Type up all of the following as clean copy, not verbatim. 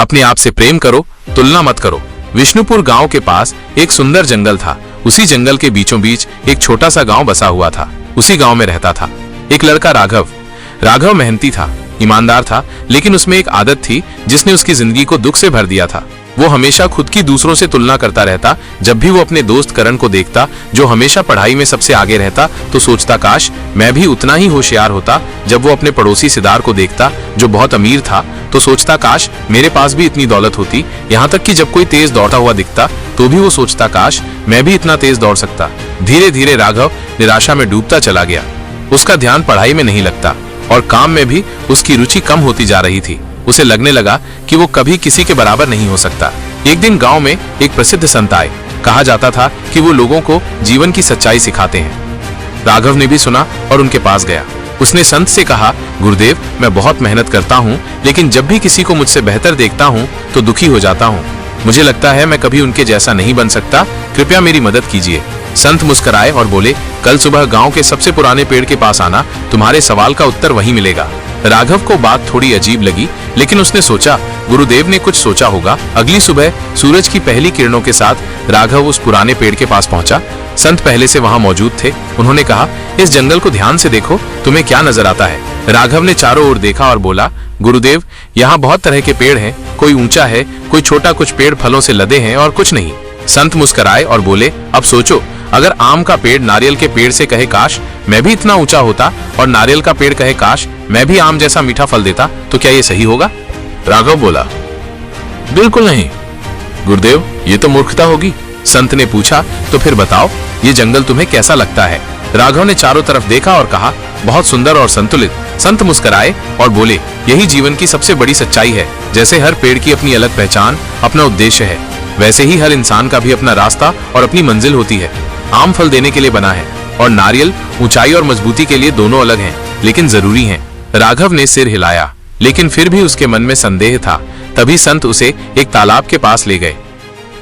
अपने आप से प्रेम करो, तुलना मत करो। विष्णुपुर गांव के पास एक सुंदर जंगल था। उसी जंगल के बीचों बीच एक छोटा सा गांव बसा हुआ था। उसी गांव में रहता था एक लड़का राघव। राघव मेहनती था, ईमानदार था, लेकिन उसमें एक आदत थी जिसने उसकी जिंदगी को दुख से भर दिया था। वो हमेशा खुद की दूसरों से तुलना करता रहता। जब भी वो अपने दोस्त करण को देखता, जो हमेशा पढ़ाई में सबसे आगे रहता, तो सोचता काश मैं भी उतना ही होशियार होता। जब वो अपने पड़ोसी सिद्धार्थ को देखता, जो बहुत अमीर था, तो सोचता काश मेरे पास भी इतनी दौलत होती। यहाँ तक कि जब कोई तेज दौड़ता हुआ दिखता, तो भी वो सोचता काश मैं भी इतना तेज दौड़ सकता। धीरे धीरे राघव निराशा में डूबता चला गया। उसका ध्यान पढ़ाई में नहीं लगता और काम में भी उसकी रुचि कम होती जा रही थी। उसे लगने लगा कि वो कभी किसी के बराबर नहीं हो सकता। एक दिन गांव में एक प्रसिद्ध संत आए। कहा जाता था कि वो लोगों को जीवन की सच्चाई सिखाते हैं। राघव ने भी सुना और उनके पास गया। उसने संत से कहा, गुरुदेव, मैं बहुत मेहनत करता हूँ, लेकिन जब भी किसी को मुझसे बेहतर देखता हूँ तो दुखी हो जाता हूँ। मुझे लगता है मैं कभी उनके जैसा नहीं बन सकता। कृपया मेरी मदद कीजिए। संत मुस्कुराए और बोले, कल सुबह गांव के सबसे पुराने पेड़ के पास आना, तुम्हारे सवाल का उत्तर वहीं मिलेगा। राघव को बात थोड़ी अजीब लगी, लेकिन उसने सोचा गुरुदेव ने कुछ सोचा होगा। अगली सुबह सूरज की पहली किरणों के साथ राघव उस पुराने पेड़ के पास पहुंचा। संत पहले से वहां मौजूद थे। उन्होंने कहा, इस जंगल को ध्यान से देखो, तुम्हें क्या नजर आता है? राघव ने चारों ओर देखा और बोला, गुरुदेव, यहाँ बहुत तरह के पेड़ हैं। कोई ऊंचा है, कोई छोटा, कुछ पेड़ फलों से लदे हैं और कुछ नहीं। संत मुस्कुराए और बोले, अब सोचो, अगर आम का पेड़ नारियल के पेड़ से कहे काश मैं भी इतना ऊंचा होता, और नारियल का पेड़ कहे काश मैं भी आम जैसा मीठा फल देता, तो क्या ये सही होगा? राघव बोला, बिल्कुल नहीं। गुरुदेव, ये तो मूर्खता होगी। संत ने पूछा, तो फिर बताओ, ये जंगल तुम्हें कैसा लगता है? राघव ने चारों तरफ देखा और कहा, बहुत सुंदर और संतुलित। संत मुस्कुराए और बोले, यही जीवन की सबसे बड़ी सच्चाई है। जैसे हर पेड़ की अपनी अलग पहचान, अपना उद्देश्य है, वैसे ही हर इंसान का भी अपना रास्ता और अपनी मंजिल होती है। आम फल देने के लिए बना है और नारियल ऊंचाई और मजबूती के लिए। दोनों अलग हैं, लेकिन जरूरी हैं। राघव ने सिर हिलाया, लेकिन फिर भी उसके मन में संदेह था। तभी संत उसे एक तालाब के पास ले गए।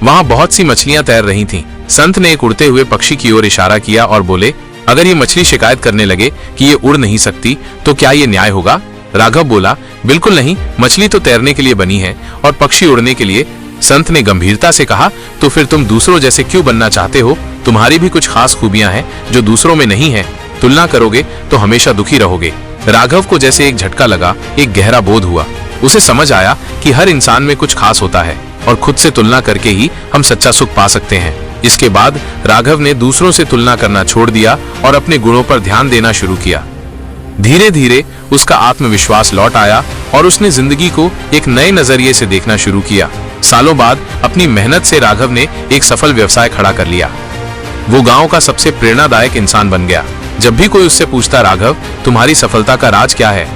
वहां बहुत सी मछलियां तैर रही थीं। संत ने एक उड़ते हुए पक्षी की ओर इशारा किया और बोले, अगर ये मछली शिकायत करने लगे कि ये उड़ नहीं सकती, तो क्या ये न्याय होगा? राघव बोला, बिल्कुल नहीं, मछली तो तैरने के लिए बनी है और पक्षी उड़ने के लिए। संत ने गंभीरता से कहा, तो फिर तुम दूसरों जैसे क्यों बनना चाहते हो? तुम्हारी भी कुछ खास खूबियां हैं जो दूसरों में नहीं है। तुलना करोगे तो हमेशा दुखी रहोगे। राघव को जैसे एक झटका लगा, एक गहरा बोध हुआ। उसे समझ आया कि हर इंसान में कुछ खास होता है और खुद से तुलना करके ही हम सच्चा सुख पा सकते हैं। इसके बाद राघव ने दूसरों से तुलना करना छोड़ दिया और अपने गुणों पर ध्यान देना शुरू किया। धीरे धीरे उसका आत्मविश्वास लौट आया और उसने जिंदगी को एक नए नजरिए से देखना शुरू किया। सालों बाद अपनी मेहनत से राघव ने एक सफल व्यवसाय खड़ा कर लिया। वो गांव का सबसे प्रेरणादायक इंसान बन गया। जब भी कोई उससे पूछता, राघव, तुम्हारी सफलता का राज क्या है?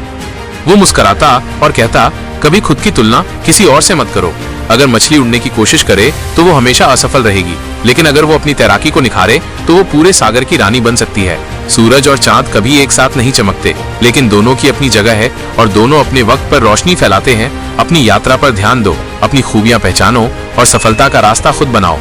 वो मुस्कुराता और कहता, कभी खुद की तुलना किसी और से मत करो। अगर मछली उड़ने की कोशिश करे तो वो हमेशा असफल रहेगी, लेकिन अगर वो अपनी तैराकी को निखारे तो वो पूरे सागर की रानी बन सकती है। सूरज और चांद कभी एक साथ नहीं चमकते, लेकिन दोनों की अपनी जगह है और दोनों अपने वक्त पर रोशनी फैलाते हैं। अपनी यात्रा पर ध्यान दो, अपनी खूबियां पहचानो और सफलता का रास्ता खुद बनाओ।